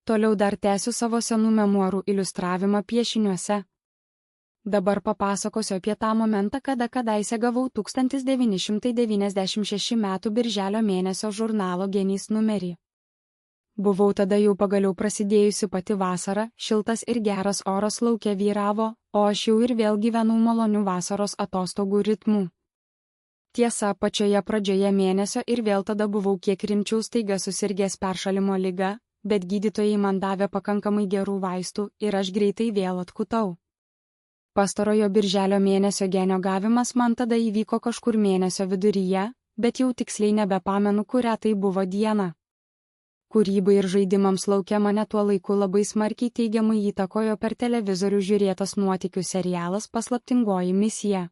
Toliau dar tęsiu savo senų memuarų iliustravimą piešiniuose. Dabar papasakosiu apie tą momentą, kada kadaise gavau 1996 metų birželio mėnesio žurnalo Genys numerį. Buvau tada jau pagaliau prasidėjusi pati vasara, šiltas ir geras oras lauke vyravo, o aš jau ir vėl gyvenau malonių vasaros atostogų ritmu. Tiesa, pačioje pradžioje mėnesio ir vėl tada buvau kiek rimčiau staiga susirgęs peršalimo liga, bet gydytojai man davė pakankamai gerų vaistų ir aš greitai vėl atkutau. Pastarojo birželio mėnesio genio gavimas man tada įvyko kažkur mėnesio viduryje, bet jau tiksliai nebepamenu, kurią tai buvo diena. Kūrybai ir žaidimams lauke mane tuo laiku labai smarkiai teigiamai įtakojo per televizorių žiūrėtas nuotykių serialas Paslaptingoji misija.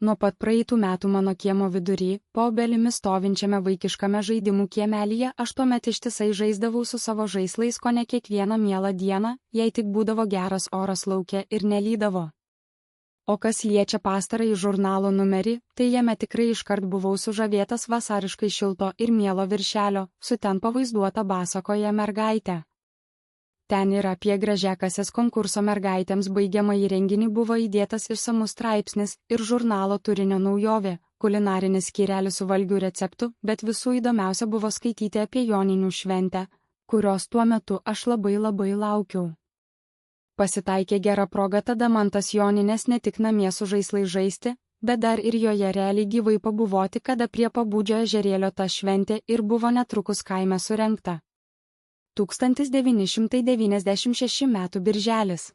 Nuo pat praeitų metų mano kiemo vidury, po obelimi stovinčiame vaikiškame žaidimų kiemelyje, aš tuomet ištisai žaisdavau su savo žaislais kone kiekvieną mielą dieną, jei tik būdavo geras oras lauke ir nelydavo. O kas liečia pastarąjį žurnalo numerį, tai jame tikrai iškart buvau sužavėtas vasariškai šilto ir mielo viršelio, su ten pavaizduota basakoje mergaitė. Ten ir apie gražiakasės konkurso mergaitėms baigiamąjį renginį buvo įdėtas išsamus straipsnis ir žurnalo turinio naujovė, kulinarinis skyrelis su valgių receptu, bet visų įdomiausia buvo skaityti apie joninių šventę, kurios tuo metu aš labai laukiau. Pasitaikė gera proga tada man tas jonines ne tik namie su žaislais žaisti, bet dar ir joje realiai gyvai pabuvoti, kada prie Pabūdžio ežerėlio ta šventė ir buvo netrukus kaime surengta. 1996 metų birželis.